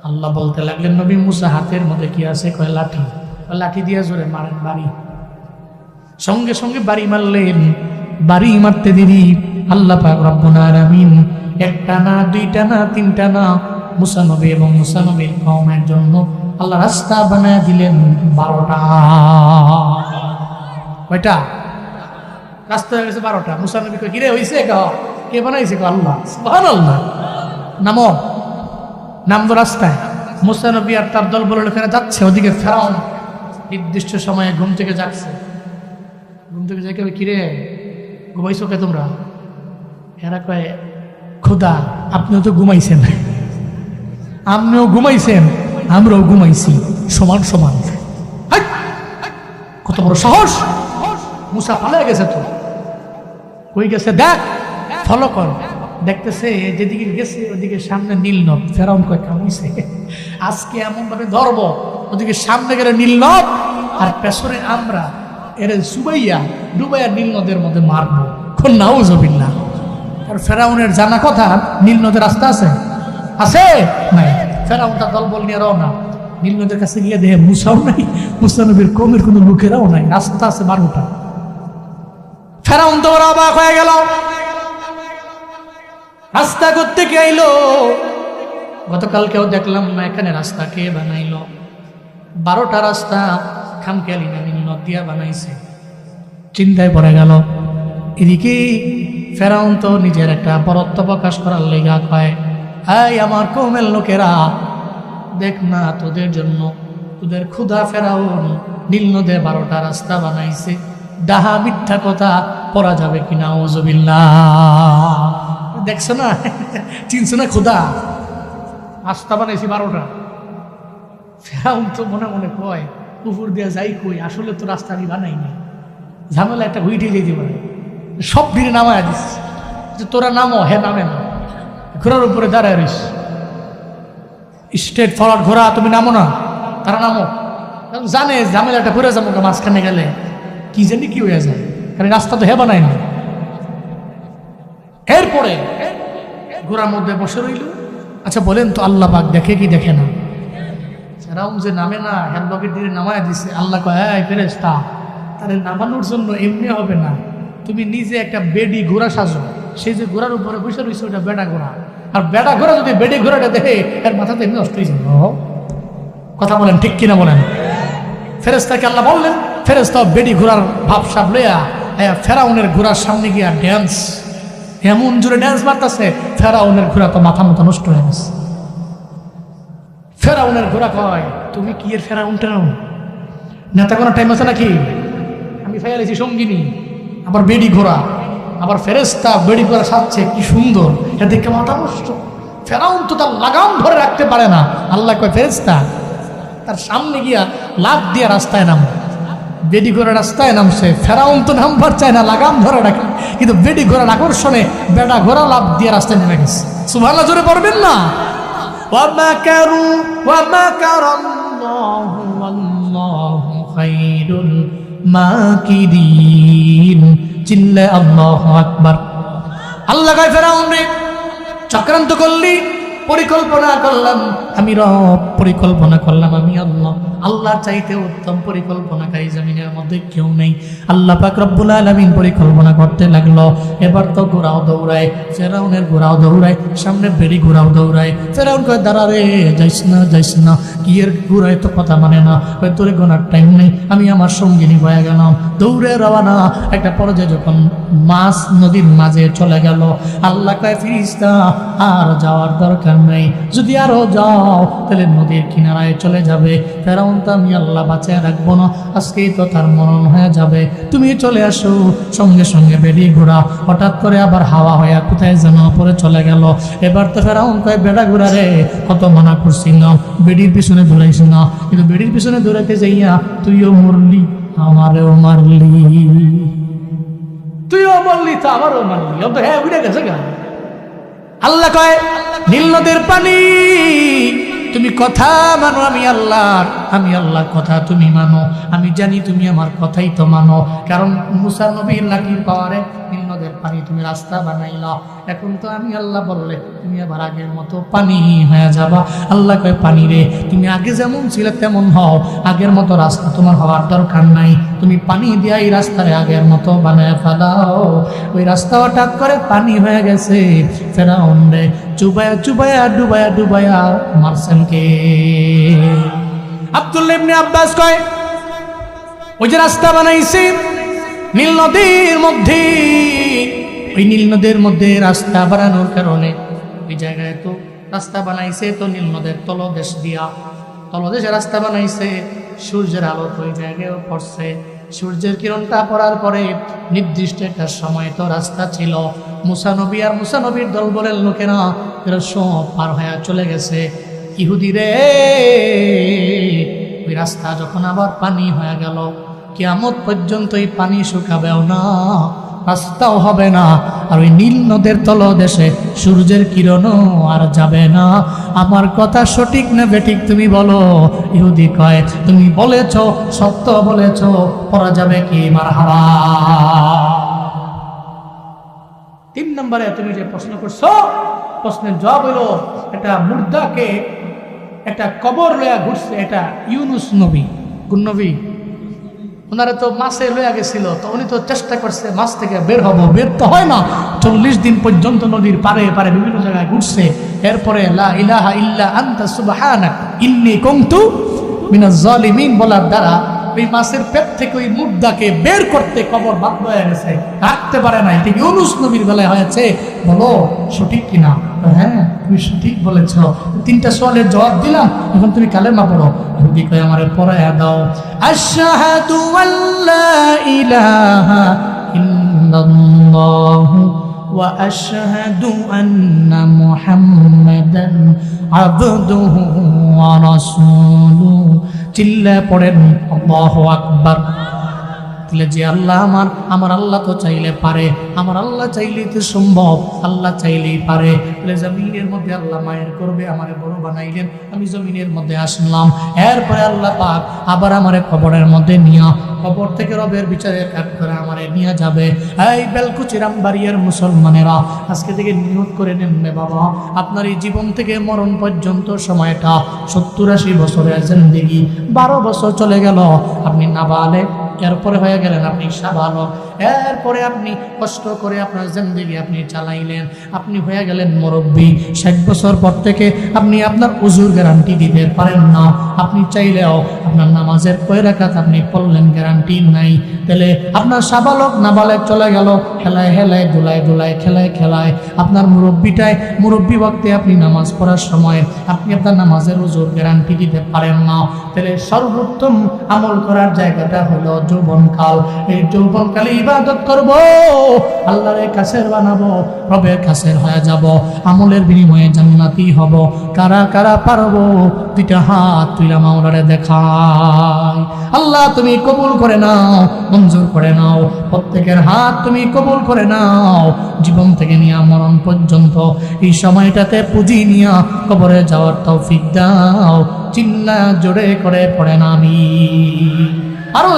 আল্লাহ বলতে লাগলেন, নবী মুসা হাতের মধ্যে কি আছে? কয় লাঠি। লাঠি দিয়ে জোরে মারেন বাড়ি। সঙ্গে সঙ্গে বাড়ি মারলেন। বাড়ি মারতে দেরি আল্লাহ পাক রব্বুল আলামিন একটা না, দুইটা না, তিনটা না, মুসা নবী এবং মুসা নবীর কওমের জন্য আল্লাহ রাস্তা বানায় দিলেন 12টা। কয়টা রাস্তা হয়ে গেছে? 12টা। মুসা নবী কয়, কিরে হইছে? কে বানাইছে? আল্লাহ। সুবহানাল্লাহ। নামো, নাম তো রাস্তায়। মুসা নবী আর তার দল বলে ওখানে যাচ্ছে। ওদিকে ফেরাউন নির্দিষ্ট সময়ে ঘুম থেকে জাগছে। ঘুম থেকে জেগে, কিরে ঘুমাইছো কে তোমরা? এরা কয়, খোদা আপনিও তো ঘুমাইছেন, আপনিও ঘুমাইছেন, আমরাও ঘুমাইছি, সমান সমান। কত বড় সাহস! মুসা পালিয়ে গেছে। তো কই গেছে? দেখ, ফলো কর। দেখতেছে যেদিকে গেছে ওদিকে সামনে নীল নদ। ফেরাউন কয়, কামাইছে, আজকে এমন ভাবে ধরব, ওদিকে সামনে গেলে নীল নদ আর পেছনে আমরা এর সুবাইয়া ডুবাইয়া নীল নদের মধ্যে মারবো। কোন নাউজুবিল্লাহ। আর ফেরাউনের জানা কথা, নীল নদের রাস্তা আছে? আছে নাই? ফেরাউন তার দলবল নিয়ে রওনা। নীল নদের কাছে গিয়ে দেখে মুসাও নাই, মুসা নবীর কওমের কোনো লোকেরাও নাই, রাস্তা আছে 12টা। ফেরাউন তো ওরা অবাক হয়ে গেল। রাস্তা করতে কে আইলো? গতকালকেও দেখলাম না, এখানে রাস্তা কে বানাইলো? 12টা রাস্তা খামখেয়ালি না নীল নদ দিয়া বানাইছে। চিন্তায় পড়ে গেল। এদিকে ফেরাউন তো নিজের একটা বরত্ব প্রকাশ করার লেগা কয়, এই আমার কওমের লোকেরা, দেখ না তোদের জন্য, তোদের ক্ষুধা ফেরাউন নীল নদে 12টা রাস্তা বানাইছে। ডাহা মিথ্যা কথা পড়া যাবে কিনা? আউযুবিল্লাহ। দেখছো না, চিনছো না? ক্ষুধা রাস্তা বানাইছি 12টা। ফেরাউন তো মনে মনে কয়, উপর দিয়ে যাই কই, আসলে তো রাস্তা আমি বানাইনি, ঝামেলা একটা হুইটে যেতে পারে। সব দিনে নামায় দিস যে তোরা নামো। হে নামে না, ঘোড়ার উপরে দাঁড়ায় রইস, স্ট্রেট ফরওয়ার্ড ঘোড়া, তুমি নামো না, তারা নামো। জানে ঝামেলাটা ঘুরে যাবো, মাঝখানে গেলে কি জানি কি হয়ে যায়, কারণ রাস্তা তো হে বানায়নি। এরপরে ঘোড়ার মধ্যে বসে রইল। আচ্ছা বলেন তো, আল্লাহ পাক দেখে কি দেখে না? ফেরাউন যে নামে না, হেলবগের দিনে নামায় দিছে। আল্লাহ কয়, এই ফেরেশতা, তাহলে নামানোর জন্য এমনি হবে না, তুমি নিজে একটা বেডি ঘোড়া সাজো। সেই যে ঘোড়ার উপরে বসে রয়েছে ওটা বেডা ঘোড়া। আর বেডা ঘোড়া যদি বেডি ঘোড়াটা দেখে, এর মাথাতে এমনি নষ্ট হয়ে যাবে। কথা বলেন ঠিক কিনা বলেন? ফেরেশতাকে আল্লাহ বললেন, ফেরেশতা বেডি ঘোড়ার ভাবসাব লইয়া ফেরাউনের ঘোড়ার সামনে গিয়া ড্যান্স, এমন জোরে ড্যান্স মারতেছে, ফেরাউনের ঘোড়া তো মাথা মতো নষ্ট হয়ে গেছে। ফেরাউনের ঘোড়া কয়, তুমি কি এর ফেরাউন টেরাউন? নেতা কোনো টাইম আছে নাকি? আমি ফেয়ালেছি সঙ্গিনী, আবার বেডি ঘোড়া, আবার ফেরেশতা বেডি ঘোড়া সাজছে, কি সুন্দর, এটা দেখে মাথা নষ্ট। ফেরাউন তো তার লাগাম ধরে রাখতে পারে না। আল্লাহ কয়, ফেরেশতা তার সামনে গিয়া লাফ দিয়া রাস্তায় নাম। বেডি ঘোড়া রাস্তায় নামছে, ফেরাউন তো নামবার চায় না, লাগাম ধরে রাখে, কিন্তু বেডি ঘোড়ার আকর্ষণে বেডা ঘোড়া লাফ দিয়ে রাস্তায় নেমে গেছে। সুবহানাল্লাহ, জোরে পড়বেন না? ওয়ামাকারু ওয়ামাকারাল্লাহু ওয়াল্লাহু খায়রুল মাকিরিন। চিল্লা আল্লাহু আকবার। আল্লাহ কয়, ফেরাউন রে, চক্রান্ত করলি, পরিকল্পনা করলাম আমি রব, পরিকল্পনা করলাম আমি আল্লাহ। আল্লাহর চাইতে উত্তম পরিকল্পনাকারী জমিনের মধ্যে কেউ নেই। আল্লাহ পাক রব্বুল আলামিন পরিকল্পনা করতে লাগলো। এবার তো ঘোড়াও দৌড়ায়, ফেরাউনের ঘোড়াও দৌড়ায়, সামনে বেড়ি ঘোড়াও দৌড়ায়। ফেরাউন কয়, দাঁড়া রে, যাইস না, কি এর ঘোড়ায় তো কথা মানে না। কয়, তোরে গোনার টাইম নেই, আমি আমার সঙ্গিনী বয়ে গেলাম, দৌড়ে রওনা। একটা পর্যায়ে যখন মাছ নদীর মাঝে চলে গেল, আল্লাহ কয়, ফেরেশতা আর যাওয়ার দরকার নেই, যদি আরো যাও তাহলে নদীর কিনারায় চলে যাবে। ফেরাউন তো আমি আল্লাহ বাঁচিয়ে রাখবো না, আজকেই তো তার মরণ হয়ে যাবে, তুমি চলে আসো। সঙ্গে সঙ্গে বেড়ি ঘোড়া হঠাৎ করে আবার হাওয়া হয়ে কোথায় যেন পরে চলে গেল। এবার তো ফেরাউন কয়, বেড়া ঘোড়া রে, কত মানা করছি না, বেড়ির পিছনে দৌড়াইস না, কিন্তু বেড়ির পিছনে দৌড়াইতে যাইয়া তুইও মরলি, আমারও মারলি, তুইও বললি তো আমারও মারলি, ও তো হ্যাঁ উড়ে গেছে গা। আল্লাহ কয়, নীল নদের পানি, তুমি কথা মানো আমি আল্লাহর কথা তুমি মানো, আমি জানি তুমি আমার কথাই তো মানো। কারণ মুসা নবীর লাঠির পাওয়ারে নীল নদের নিলনদের পানি তুমি রাস্তা বানাইলা, এখন তো আমি আল্লাহ বললে তুমি আবার আগের মতো পানি হয়ে যাবা। আল্লাহ কয় পানি রে, তুমি আগে যেমন ছিলে তেমন হও, আগের মতো রাস্তা তোমার হওয়ার দরকার নাই, তুমি পানি দিয়া এই রাস্তারে আগের মতো বানায় ফেলাও। ওই রাস্তা হঠাৎ করে পানি হয়ে গেছে। ফেরাউন রে চুবায়া চুবায়া ডুবায়া ডুবায়া মারছেন কে? আব্দুল্লাহ ইবনে আব্বাস কয় ওই যে রাস্তা বানাইছে নীল নদীর মধ্যে, ওই নীল নদীর মধ্যে রাস্তা বানানোর কারণে ওই জায়গায় তো রাস্তা বানাইছে তো নীল নদের তলদেশ দিয়া, তলদেশে রাস্তা বানাইছে, সূর্যের আলো তো ওই জায়গায় পড়ছে, সূর্যের কিরণটা পড়ার পরে নির্দিষ্ট একটা সময় তো রাস্তা ছিল। মুসা নবী আর মুসা নবীর দল বলের লোকেরা এরা সব পার হয়ে চলে গেছে। ইহুদি রে, ওই রাস্তা যখন আবার পানি হয়ে গেল, কিয়ামত পর্যন্ত এই পানি শুকাবেও না, রাস্তাও হবে না, আর ওই নীল নদের তলদেশে সূর্যের কিরণও আর যাবে না। আমার কথা সঠিক না বেঠিক তুমি বলো? ইহুদি কয় তুমি বলেছ, সত্য বলেছ, পড়া যাবে কি মারহাবা। 3 নম্বরে তুমি যে প্রশ্ন করছো, প্রশ্নের জবাব হলো এটা মুর্দাকে একটা কবর লয়া ঘুরছে, এটা ইউনুস নবী। কোন নবী? ওনারা তো মাছে লইয়া গেছিল, তো উনি তো চেষ্টা করছে মাছ থেকে বের হব, বের তো হয় না। 40 দিন পর্যন্ত নদীর পারে পারে বিভিন্ন জায়গায় ঘুরছে। এরপরে লা ইলাহা ইল্লা আনতা সুবহানাক ইন্নী কুনতু মিনাজ জালিমিন বলার দ্বারা ওই মাছের পেট থেকে ওই মুর্দাকে বের করতে কবর বাধ্য হয়ে গেছে, রাখতে পারে নাই। ঠিক ইউনুস নবীর বেলায় হয়েছে। বলো সঠিক কিনা? হ্যাঁ তুমি সঠিক বলেছ। 3টা সওয়ালের জবাব দিলাম, এখন তুমি কালেমা পড়ো। ইহুদি কয় আমারে পড়ায়া দাও। আশহাদু আল্লা ইলাহা ইল্লাল্লাহু ওয়া আশহাদু আন্না মুহাম্মাদান আবদুহু ওয়া রাসূলুহু। চিল্লা পড়েন আল্লাহু আকবার। যে আল্লাহ আমার আল্লাহ তো চাইলে পারে, আমার আল্লাহ চাইলেই তো সম্ভব, আল্লাহ চাইলেই পারে। জমিনের মধ্যে আল্লাহ মায়ের করবে, আমারে বড় বানাইলেন, আমি জমিনের মধ্যে আসলাম। এরপরে আল্লাহ পাক আবার আমারে কবরের মধ্যে নিয়া, কবর থেকে রবের বিচারের কাঠ করে আমারে নিয়ে যাবে। এই বেলকুচি রামবাড়িয়ার মুসলমানেরা, আজকে থেকে নিয়ত করে নেন রে বাবা, আপনার এই জীবন থেকে মরণ পর্যন্ত সময়টা 70-80 বছরের জিন্দেগি। 12 বছর চলে গেল, আপনি নাবালেগ, এরপরে হয়ে গেলেন আপনি সাবালক, এরপরে আপনি কষ্ট করে আপনার জিন্দেগি আপনি চালাইলেন, আপনি হয়ে গেলেন মুরব্বী। 60 বছর পর থেকে আপনি আপনার উজুর গ্যারান্টি দিতে পারেন না, আপনি চাইলেও আপনার নামাজের কয় রাকাত আপনি পড়লেন গ্যারান্টি নাই। তাহলে আপনার সাবালক নাবালেগ চলে গেল, খেলায় হেলায় দুলায় দুলায় খেলায় খেলায় আপনার মুরব্বী বক্তে আপনি নামাজ পড়ার সময় আপনি আপনার নামাজের উজুর গ্যারান্টি দিতে পারেন না। তাহলে সর্বোত্তম আমল করার জায়গাটা হলো যৌবনকাল। এই যৌবনকালে ইবাদত করব, আল্লাহর কাছের বানাবো, রবের কাছের হয়ে যাব, আমলের বিনিময়ে জান্নাতি হব। কারা কারা পারবো? 2টা হাত তুইলা মাওলারে দেখাই। আল্লাহ তুমি কবুল করে নাও, মঞ্জুর করে নাও, প্রত্যেকের হাত তুমি কবুল করে নাও। জীবন থেকে নিয়ে মরণ পর্যন্ত এই সময়টাতে পুঁজি নিয়ে কবরে যাওয়ার তৌফিক দাও। চিল্লা জোরে করে পড়েন আমিন। আরো